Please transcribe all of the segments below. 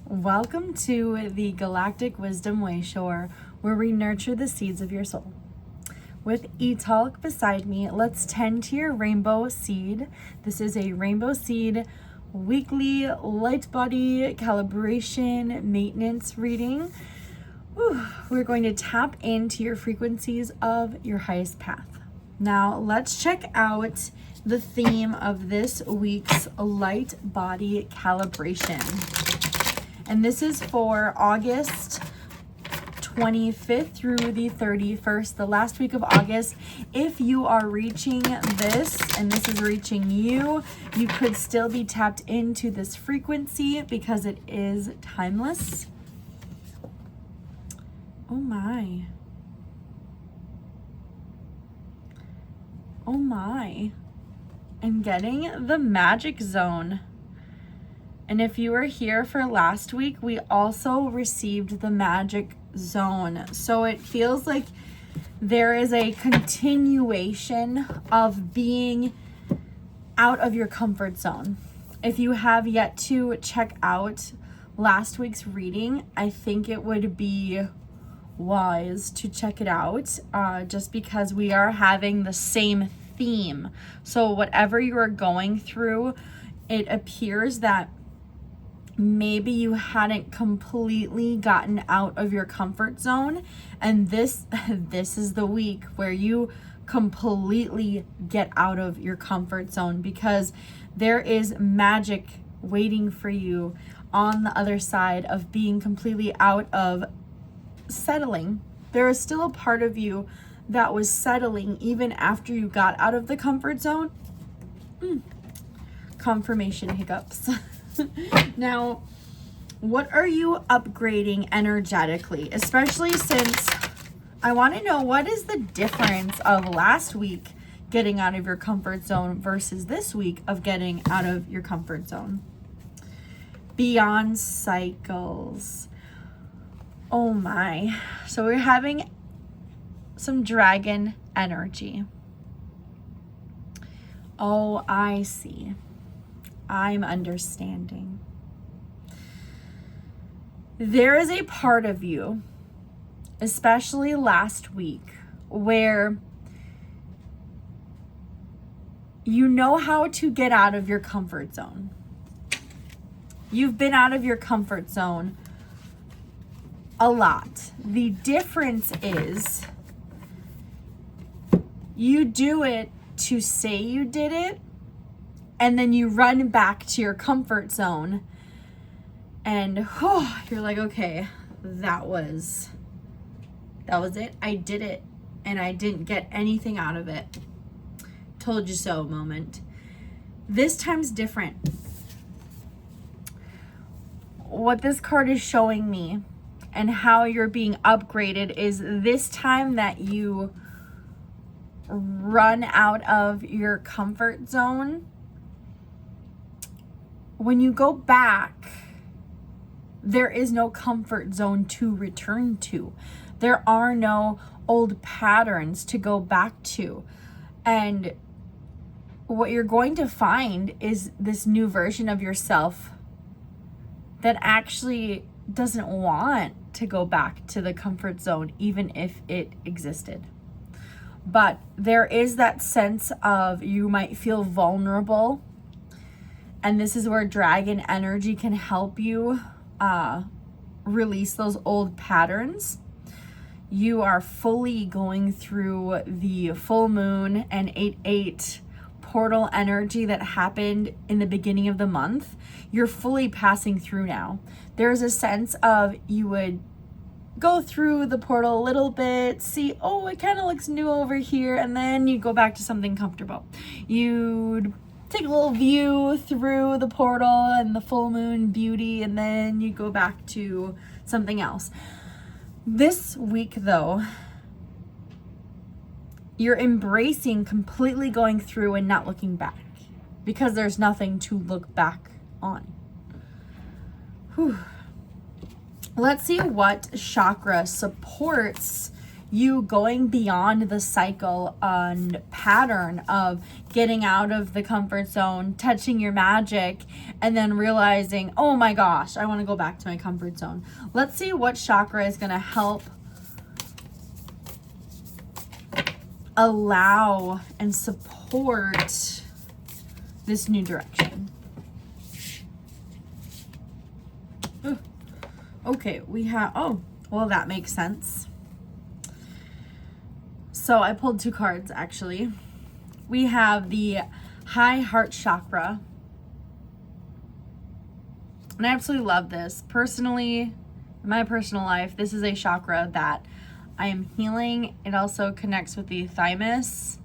Welcome to the Galactic Wisdom Wayshore, where we nurture the seeds of your soul. With Etalk beside me, let's tend to your rainbow seed. This is a Rainbowseed weekly light body calibration maintenance reading. We're going to tap into your frequencies of your highest path. Now, let's check out the theme of this week's light body calibration. And this is for August 25th through the 31st, the last week of August. If you are reaching this and this is reaching you, you could still be tapped into this frequency because it is timeless. Oh my. Oh my. I'm getting the magic zone. And if you were here for last week, we also received the magic zone. So it feels like there is a continuation of being out of your comfort zone. If you have yet to check out last week's reading, I think it would be wise to check it out, just because we are having the same theme. So whatever you are going through, it appears that maybe you hadn't completely gotten out of your comfort zone, and this is the week where you completely get out of your comfort zone, because there is magic waiting for you on the other side of being completely out of settling. There is still a part of you that was settling even after you got out of the comfort zone. Confirmation hiccups. Now, what are you upgrading energetically? Especially since I want to know, what is the difference of last week getting out of your comfort zone versus this week of getting out of your comfort zone? Beyond cycles. Oh my. So we're having some dragon energy. Oh, I see. I'm understanding. There is a part of you, especially last week, where you know how to get out of your comfort zone. You've been out of your comfort zone a lot. The difference is you do it to say you did it, and then you run back to your comfort zone and you're like, okay, that was it. I did it and I didn't get anything out of it. Told you so moment. This time's different. What this card is showing me and how you're being upgraded is this time that you run out of your comfort zone. When you go back, there is no comfort zone to return to. There are no old patterns to go back to. And what you're going to find is this new version of yourself that actually doesn't want to go back to the comfort zone, even if it existed. But there is that sense of you might feel vulnerable. And this is where dragon energy can help you release those old patterns. You are fully going through the full moon and 8/8 portal energy that happened in the beginning of the month. You're fully passing through now. There's a sense of you would go through the portal a little bit, see, oh, it kind of looks new over here, and then you go back to something comfortable. You'd take a little view through the portal and the full moon beauty, and then you go back to something else. This week, though, you're embracing completely going through and not looking back, because there's nothing to look back on. Let's see what chakra supports you going beyond the cycle and pattern of getting out of the comfort zone, touching your magic, and then realizing, oh my gosh, I want to go back to my comfort zone. Let's see what chakra is going to help allow and support this new direction. Okay, we have, oh, well, that makes sense. So I pulled 2 cards, actually. We have the high heart chakra. And I absolutely love this. Personally, in my personal life, this is a chakra that I am healing. It also connects with the thymus.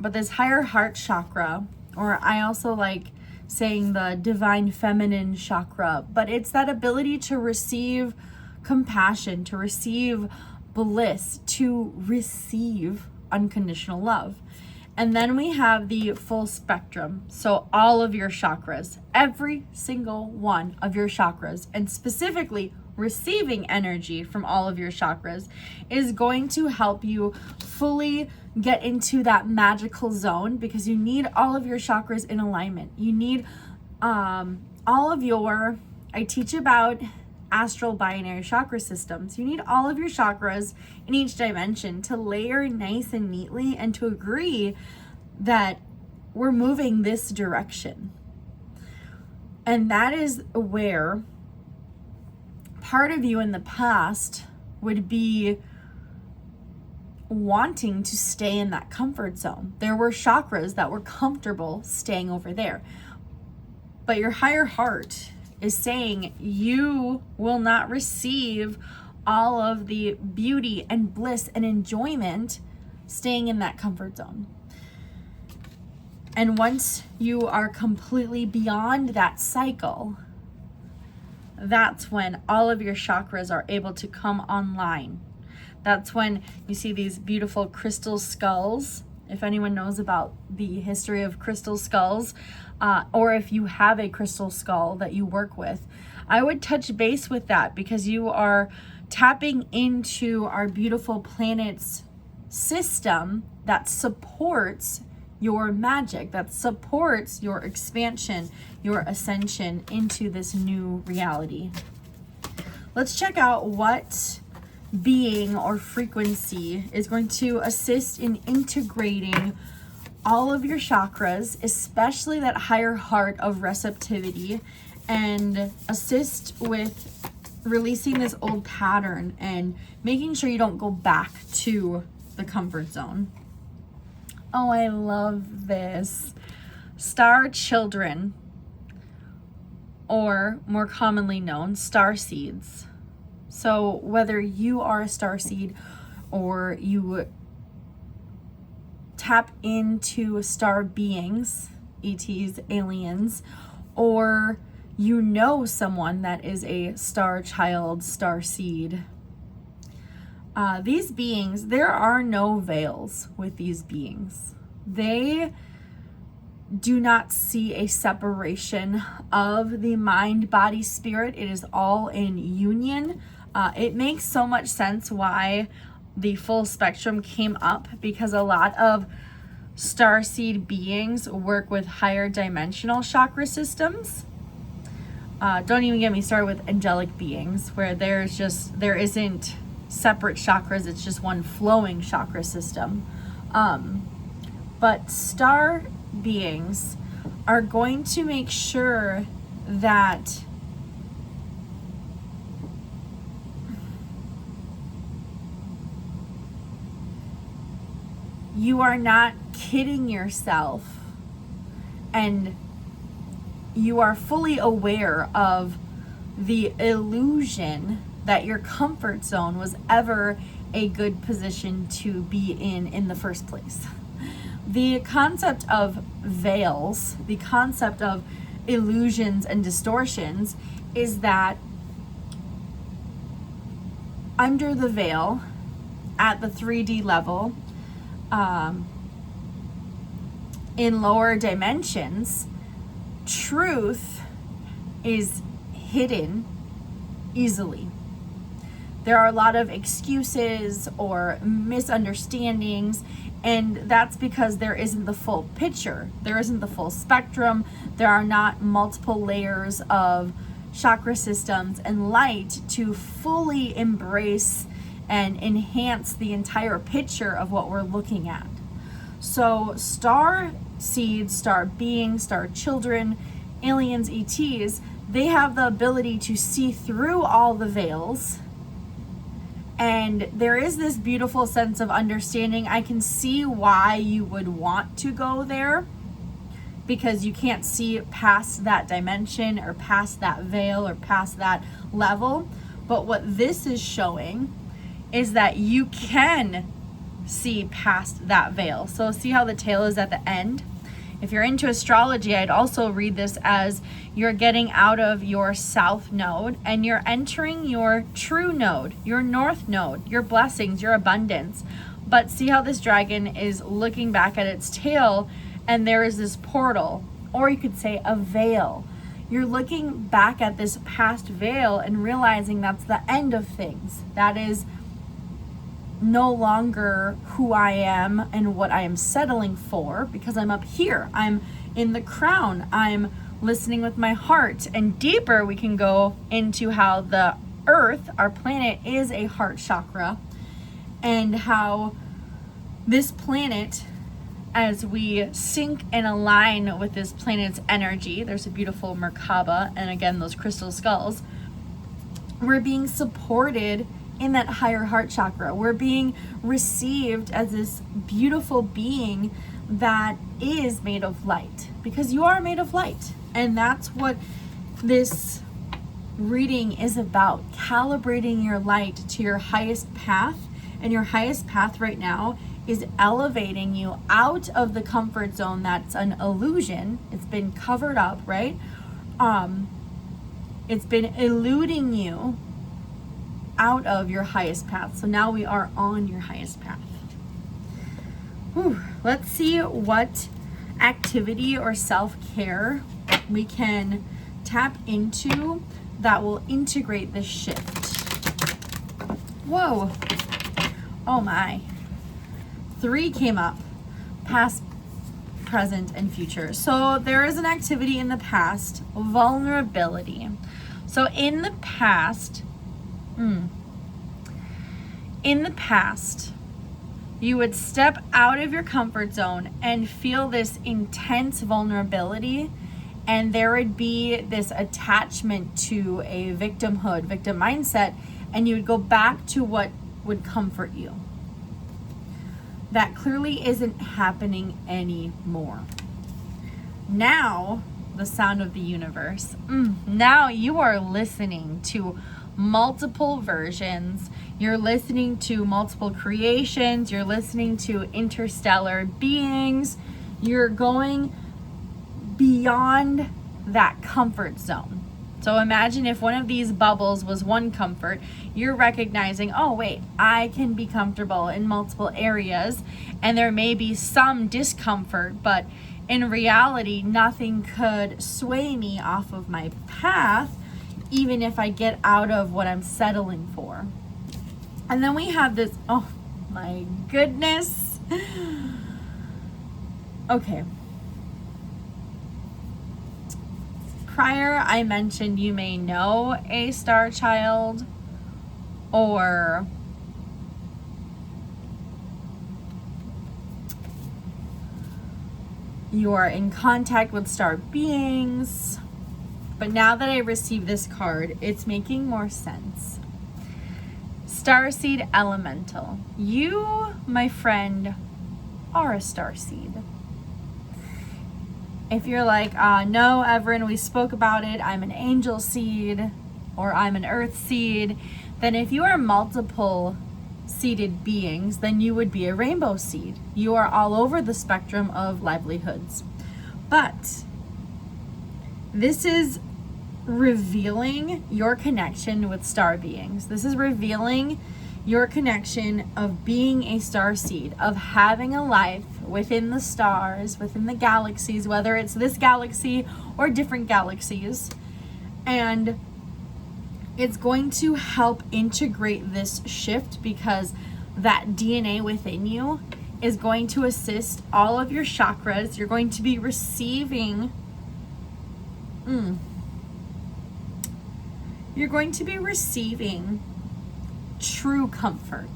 But this higher heart chakra, or I also like saying the divine feminine chakra, but it's that ability to receive compassion, to receive bliss, to receive unconditional love. And then we have the full spectrum. So all of your chakras, every single one of your chakras, and specifically receiving energy from all of your chakras, is going to help you fully get into that magical zone, because you need all of your chakras in alignment. You need all of your, I teach about astral binary chakra systems. You need all of your chakras in each dimension to layer nice and neatly and to agree that we're moving this direction. And that is where part of you in the past would be wanting to stay in that comfort zone. There were chakras that were comfortable staying over there. But your higher heart is saying you will not receive all of the beauty and bliss and enjoyment staying in that comfort zone. And once you are completely beyond that cycle, that's when all of your chakras are able to come online. That's when you see these beautiful crystal skulls. If anyone knows about the history of crystal skulls, or if you have a crystal skull that you work with, I would touch base with that, because you are tapping into our beautiful planet's system that supports your magic, that supports your expansion, your ascension into this new reality. Let's check out what being or frequency is going to assist in integrating all of your chakras, especially that higher heart of receptivity, and assist with releasing this old pattern and making sure you don't go back to the comfort zone. Oh, I love this. Star children, or more commonly known, star seeds. So whether you are a star seed or you tap into star beings, ETs, aliens, or you know someone that is a star child, star seed, these beings, there are no veils with these beings. They do not see a separation of the mind, body, spirit. It is all in union. It makes so much sense why the full spectrum came up, because a lot of starseed beings work with higher dimensional chakra systems. Don't even get me started with angelic beings, where there isn't separate chakras, it's just one flowing chakra system. But star beings are going to make sure that you are not kidding yourself, and you are fully aware of the illusion that your comfort zone was ever a good position to be in the first place. The concept of veils, the concept of illusions and distortions, is that under the veil, at the 3D level, in lower dimensions, truth is hidden easily. there are a lot of excuses or misunderstandings, and that's because there isn't the full picture. There isn't the full spectrum. There are not multiple layers of chakra systems and light to fully embrace and enhance the entire picture of what we're looking at. So star seeds, star beings, star children, aliens, ETs, they have the ability to see through all the veils. And there is this beautiful sense of understanding. I can see why you would want to go there, because you can't see past that dimension or past that veil or past that level. But what this is showing is that you can see past that veil. So see how the tail is at the end? If you're into astrology, I'd also read this as you're getting out of your south node and you're entering your true node, your north node, your blessings, your abundance. But see how this dragon is looking back at its tail, and there is this portal, or you could say a veil. You're looking back at this past veil and realizing that's the end of things. That is no longer who I am and what I am settling for, because I'm up here. I'm in the crown. I'm listening with my heart. And deeper, we can go into how the earth, our planet, is a heart chakra, and how this planet, as we sync and align with this planet's energy, there's a beautiful Merkaba, and again, those crystal skulls, we're being supported in that higher heart chakra. We're being received as this beautiful being that is made of light, because you are made of light. And that's what this reading is about, calibrating your light to your highest path. And your highest path right now is elevating you out of the comfort zone that's an illusion. It's been covered up, right? It's been eluding you out of your highest path. So now we are on your highest path. Whew. Let's see what activity or self-care we can tap into that will integrate this shift. Whoa. Oh my. 3 came up. Past, present, and future. So there is an activity in the past, vulnerability. So in the past, you would step out of your comfort zone and feel this intense vulnerability, and there would be this attachment to a victim mindset, and you would go back to what would comfort you. That clearly isn't happening anymore. Now, the sound of the universe. Now you are listening to multiple versions. You're listening to multiple creations. You're listening to interstellar beings. You're going beyond that comfort zone. So imagine if one of these bubbles was one comfort, you're recognizing, oh wait, I can be comfortable in multiple areas, and there may be some discomfort, but in reality, nothing could sway me off of my path, even if I get out of what I'm settling for. And then we have this, oh my goodness. Okay. Prior, I mentioned you may know a star child, or you are in contact with star beings. But now that I received this card, it's making more sense. Starseed Elemental. You, my friend, are a starseed. If you're like, no, Everin, we spoke about it, I'm an angel seed, or I'm an earth seed, then if you are multiple seeded beings, then you would be a rainbow seed. You are all over the spectrum of livelihoods. But this is revealing your connection with star beings. This is revealing your connection of being a star seed, of having a life within the stars, within the galaxies, whether it's this galaxy or different galaxies. And it's going to help integrate this shift, because that DNA within you is going to assist all of your chakras. You're going to be receiving you're going to be receiving true comfort.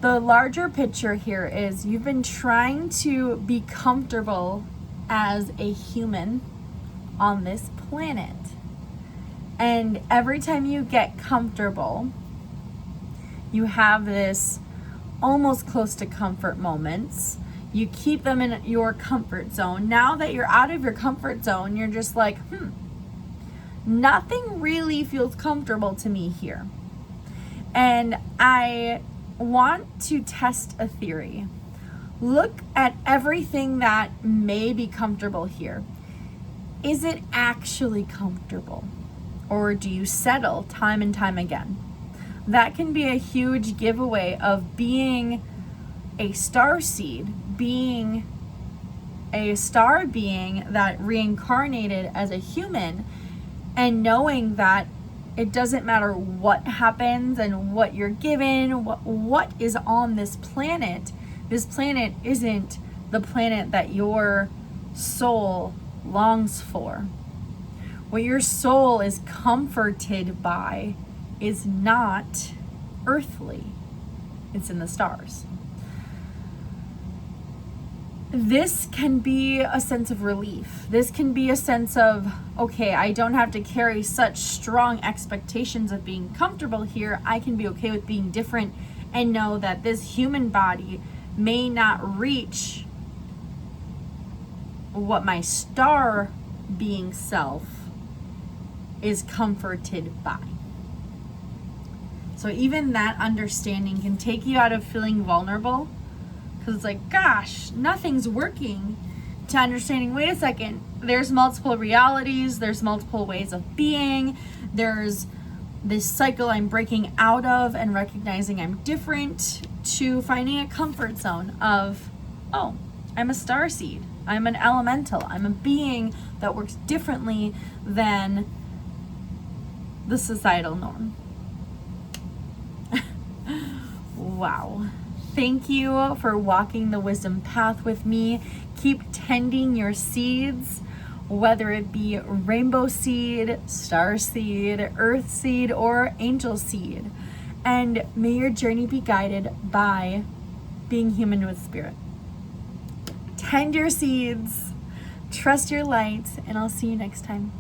The larger picture here is you've been trying to be comfortable as a human on this planet. And every time you get comfortable, you have this almost close to comfort moments. You keep them in your comfort zone. Now that you're out of your comfort zone, you're just like, nothing really feels comfortable to me here. And I want to test a theory. Look at everything that may be comfortable here. Is it actually comfortable? Or do you settle time and time again? That can be a huge giveaway of being a star seed, being a star being that reincarnated as a human, and knowing that it doesn't matter what happens and what you're given, what is on this planet. This planet isn't the planet that your soul longs for. What your soul is comforted by is not earthly. It's in the stars. This can be a sense of relief. This can be a sense of, okay, I don't have to carry such strong expectations of being comfortable here. I can be okay with being different and know that this human body may not reach what my star being self is comforted by. So even that understanding can take you out of feeling vulnerable, because it's like, gosh, nothing's working, to understanding, wait a second, there's multiple realities, there's multiple ways of being, there's this cycle I'm breaking out of and recognizing I'm different, to finding a comfort zone of, oh, I'm a starseed, I'm an elemental, I'm a being that works differently than the societal norm. Wow. Thank you for walking the wisdom path with me. Keep tending your seeds, whether it be rainbow seed, star seed, earth seed, or angel seed. And may your journey be guided by being human with spirit. Tend your seeds, trust your light, and I'll see you next time.